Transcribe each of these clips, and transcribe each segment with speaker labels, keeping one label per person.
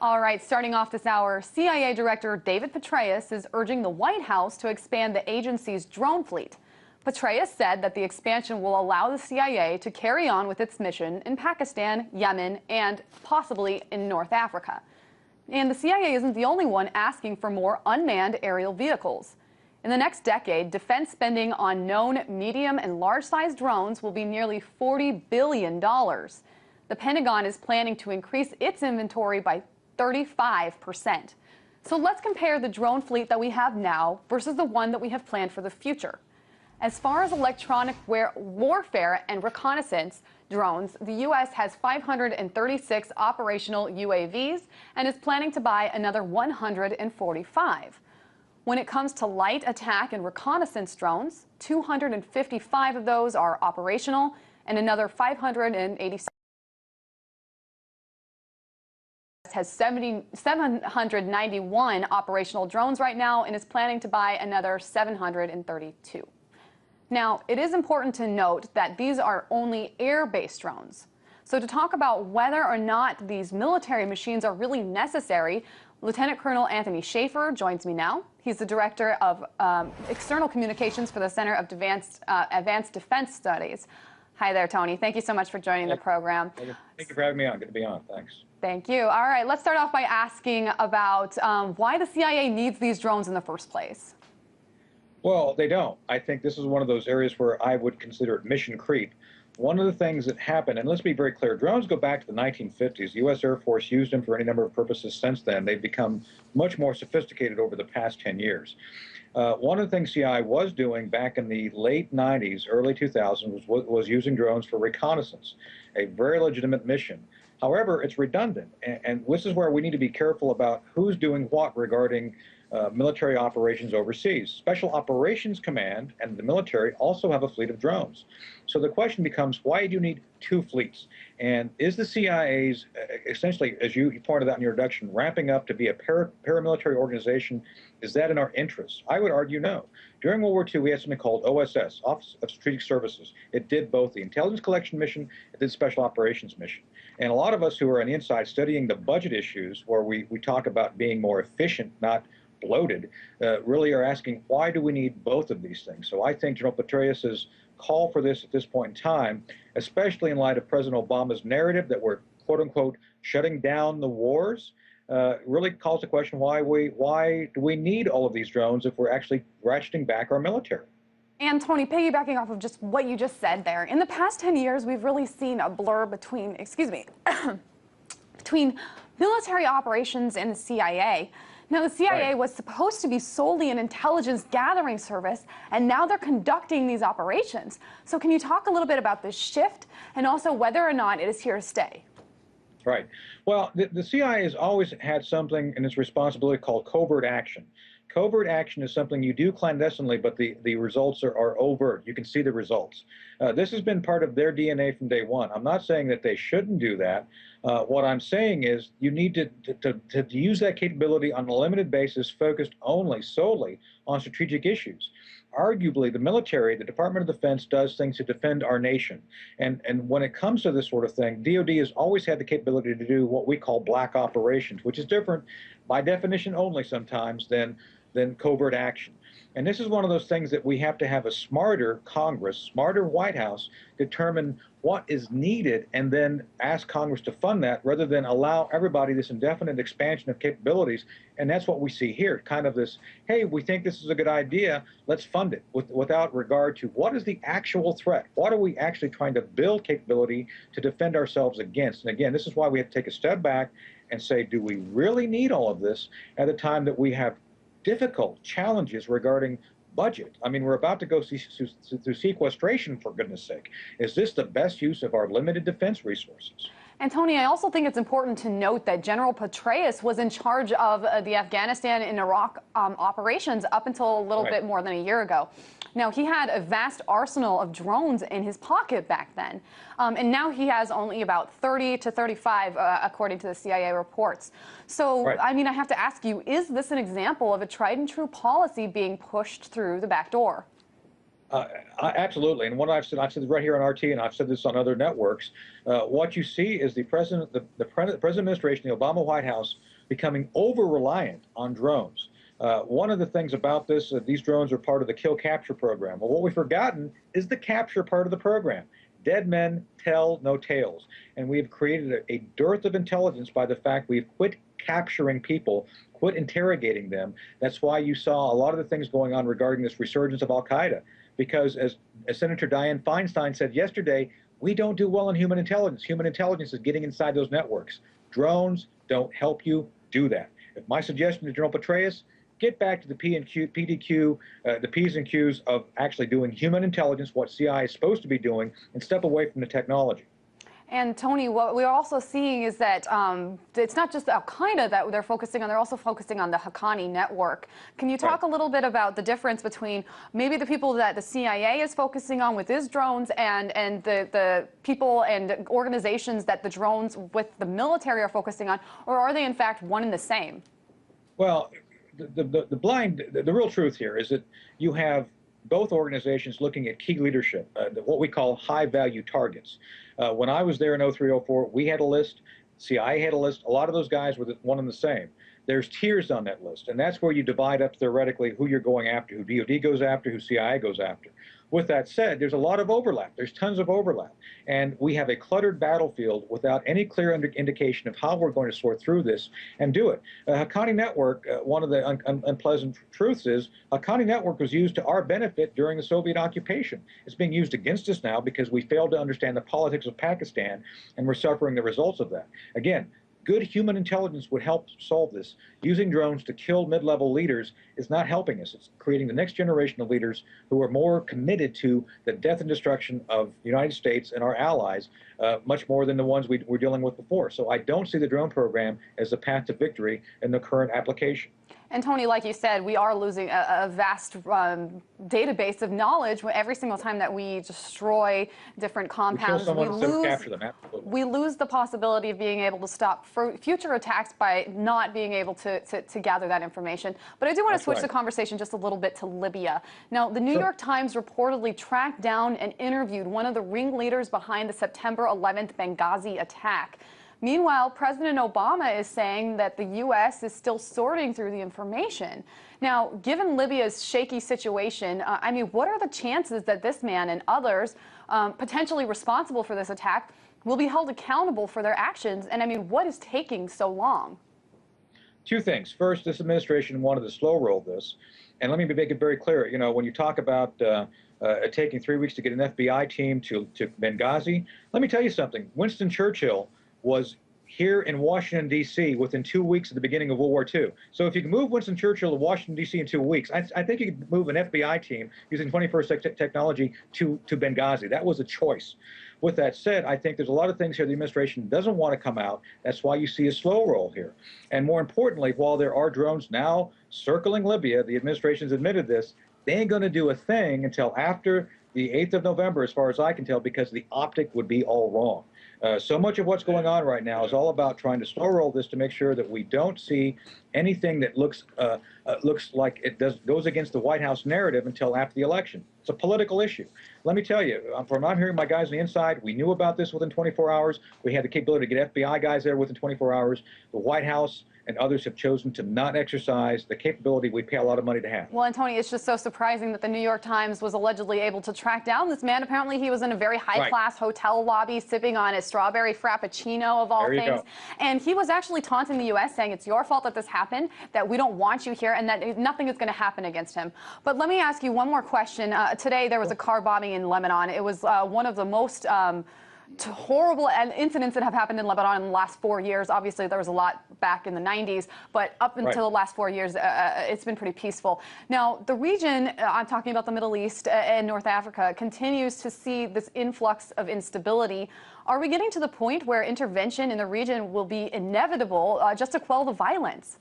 Speaker 1: All right, starting off this hour, CIA Director David Petraeus is urging the White House to expand the agency's drone fleet. Petraeus said that the expansion will allow the CIA to carry on with its mission in Pakistan, Yemen, and possibly in North Africa. And the CIA isn't the only one asking for more unmanned aerial vehicles. In the next decade, defense spending on known medium and large-sized drones will be nearly $40 billion. The Pentagon is planning to increase its inventory by 35%. So let's compare the drone fleet that we have now versus the one that we have planned for the future. As far as electronic warfare and reconnaissance drones, the U.S. has 536 operational UAVs and is planning to buy another 145. When it comes to light attack and reconnaissance drones, 255 of those are operational and another 586 has 791 operational drones right now and is planning to buy another 732. Now, it is important to note that these are only air-based drones. So to talk about whether or not these military machines are really necessary, Lieutenant Colonel Anthony Schaefer joins me now. He's the Director of External Communications for the Center of Advanced Defense Studies. Hi there, Tony. Thank you so much for joining the program.
Speaker 2: Thank you for having me on. Good to be on. Thanks.
Speaker 1: Thank you. All right, let's start off by asking about why the CIA needs these drones in the first place.
Speaker 2: Well, they don't. I think this is one of those areas where I would consider it mission creep. One of the things that happened, and let's be very clear, drones go back to the 1950s. The U.S. Air Force used them for any number of purposes since then. They've become much more sophisticated over the past 10 years. One of the things CIA was doing back in the late 90s, early 2000s, was using drones for reconnaissance, a very legitimate mission. However, it's redundant, and this is where we need to be careful about who's doing what regarding military operations overseas. Special Operations Command and the military also have a fleet of drones. So the question becomes, why do you need two fleets? And is the CIA's, essentially, as you pointed out in your introduction, ramping up to be a paramilitary organization? Is that in our interests? I would argue no. During World War II, we had something called OSS, Office of Strategic Services. It did both the intelligence collection mission, it did special operations mission. And a lot of us who are on the inside studying the budget issues, where we talk about being more efficient, not bloated, really are asking, why do we need both of these things? So I think General Petraeus's call for this at this point in time, especially in light of President Obama's narrative that we're, quote unquote, shutting down the wars, really calls the question, why do we need all of these drones if we're actually ratcheting back our military?
Speaker 1: And Tony, piggybacking off of just what you just said there, in the past 10 years, we've really seen a blur between, between military operations and the CIA. Now, the CIA was supposed to be solely an intelligence gathering service, and now they're conducting these operations. So can you talk a little bit about this shift and also whether or not it is here to stay?
Speaker 2: Right. Well, the CIA has always had something in its responsibility called covert action. Covert action is something you do clandestinely, but the results are overt. You can see the results. This has been part of their DNA from day one. I'm not saying that they shouldn't do that. What I'm saying is you need to use that capability on a limited basis, focused solely on strategic issues. Arguably, the military, the Department of Defense, does things to defend our nation. And when it comes to this sort of thing, DOD has always had the capability to do what we call black operations, which is different by definition only sometimes than covert action. And this is one of those things that we have to have a smarter Congress, smarter White House, determine what is needed and then ask Congress to fund that rather than allow everybody this indefinite expansion of capabilities. And that's what we see here, kind of this, hey, we think this is a good idea, let's fund it, without regard to what is the actual threat? What are we actually trying to build capability to defend ourselves against? And again, this is why we have to take a step back and say, do we really need all of this at a time that we have difficult challenges regarding budget? I mean, we're about to go through sequestration, for goodness sake. Is this the best use of our limited defense resources?
Speaker 1: And Tony, I also think it's important to note that General Petraeus was in charge of the Afghanistan and Iraq operations up until a little bit more than a year ago. Now, he had a vast arsenal of drones in his pocket back then, and now he has only about 30 to 35, according to the CIA reports. So, I mean, I have to ask you, is this an example of a tried and true policy being pushed through the back door?
Speaker 2: Absolutely, and what I've said this right here on RT, and I've said this on other networks. What you see is the present administration, the Obama White House, becoming over-reliant on drones. One of the things about this, these drones are part of the kill capture program. Well, what we've forgotten is the capture part of the program. Dead men tell no tales, and we've created a dearth of intelligence by the fact we've quit capturing people, quit interrogating them. That's why you saw a lot of the things going on regarding this resurgence of Al-Qaeda. Because as Senator Dianne Feinstein said yesterday, we don't do well in human intelligence. Human intelligence is getting inside those networks. Drones don't help you do that. If my suggestion to General Petraeus, get back to the PDQ, the P's and Q's of actually doing human intelligence, what CIA is supposed to be doing, and step away from the technology.
Speaker 1: And Tony, what we're also seeing is that it's not just Al-Qaeda that they're focusing on, they're also focusing on the Haqqani network. Can you talk a little bit about the difference between maybe the people that the CIA is focusing on with its drones and the people and organizations that the drones with the military are focusing on, or are they in fact one and the same?
Speaker 2: Well, the real truth here is that you have both organizations looking at key leadership, what we call high-value targets. When I was there in 0304, we had a list, CIA had a list, a lot of those guys were one and the same. There's tiers on that list, and that's where you divide up theoretically who you're going after, who DOD goes after, who CIA goes after. With that said, there's a lot of overlap. There's tons of overlap. And we have a cluttered battlefield without any clear indication of how we're going to sort through this and do it. Haqqani Network, one of the unpleasant truths is Haqqani Network was used to our benefit during the Soviet occupation. It's being used against us now because we failed to understand the politics of Pakistan, and we're suffering the results of that. Again, good human intelligence would help solve this. Using drones to kill mid-level leaders is not helping us. It's creating the next generation of leaders who are more committed to the death and destruction of the United States and our allies, much more than the ones we were dealing with before. So I don't see the drone program as a path to victory in the current application.
Speaker 1: And Tony, like you said, we are losing a vast database of knowledge every single time that we destroy different compounds. We lose the possibility of being able to stop future attacks by not being able to gather that information. But I do want to switch the conversation just a little bit to Libya. Now, the New York Times reportedly tracked down and interviewed one of the ringleaders behind the September 11th Benghazi attack. Meanwhile, President Obama is saying that the U.S. is still sorting through the information. Now, given Libya's shaky situation, I mean, what are the chances that this man and others potentially responsible for this attack will be held accountable for their actions? And I mean, what is taking so long?
Speaker 2: Two things. First, this administration wanted to slow roll this. And let me make it very clear, you know, when you talk about taking 3 weeks to get an FBI team to Benghazi, let me tell you something. Winston Churchill was here in Washington, D.C. within 2 weeks at the beginning of World War II. So if you can move Winston Churchill to Washington, D.C. in 2 weeks, I think you could move an FBI team using 21st technology to Benghazi. That was a choice. With that said, I think there's a lot of things here the administration doesn't want to come out. That's why you see a slow roll here. And more importantly, while there are drones now circling Libya, the administration's admitted this, they ain't going to do a thing until after the 8th of November, as far as I can tell, because the optic would be all wrong. So much of what's going on right now is all about trying to slow roll this to make sure that we don't see anything that looks like it goes against the White House narrative until after the election. It's a political issue. Let me tell you, from what I'm hearing my guys on the inside, we knew about this within 24 hours. We had the capability to get FBI guys there within 24 hours. The White House and others have chosen to not exercise the capability we pay a lot of money to have.
Speaker 1: Well, and Tony, it's just so surprising that the New York Times was allegedly able to track down this man. Apparently, he was in a very high-class hotel lobby sipping on a strawberry frappuccino, of all things. And he was actually taunting the U.S., saying it's your fault that this happened, that we don't want you here, and that nothing is going to happen against him. But let me ask you one more question. Today, there was a car bombing in Lebanon. It was one of the most horrible incidents that have happened in Lebanon in the last 4 years. Obviously, there was a lot back in the 90s, but up until the last 4 years, it's been pretty peaceful. Now, the region, I'm talking about the Middle East and North Africa, continues to see this influx of instability. Are we getting to the point where intervention in the region will be inevitable just to quell the violence?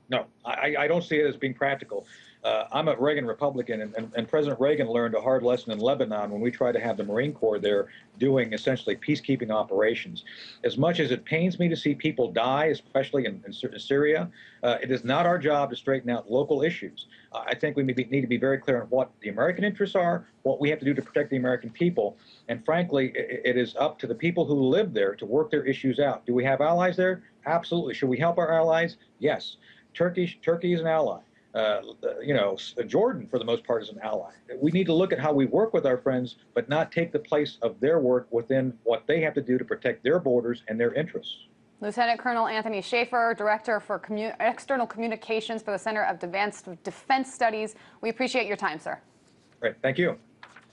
Speaker 2: No, I don't see it as being practical. I'm a Reagan Republican, and President Reagan learned a hard lesson in Lebanon when we tried to have the Marine Corps there doing essentially peacekeeping operations. As much as it pains me to see people die, especially in Syria, it is not our job to straighten out local issues. I think we need to be very clear on what the American interests are, what we have to do to protect the American people, and frankly, it is up to the people who live there to work their issues out. Do we have allies there? Absolutely. Should we help our allies? Yes. Turkey is an ally. Jordan, for the most part, is an ally. We need to look at how we work with our friends, but not take the place of their work within what they have to do to protect their borders and their interests.
Speaker 1: Lieutenant Colonel Anthony Schaefer, Director for External Communications for the Center of Advanced Defense Studies. We appreciate your time, sir.
Speaker 2: Great. Thank you.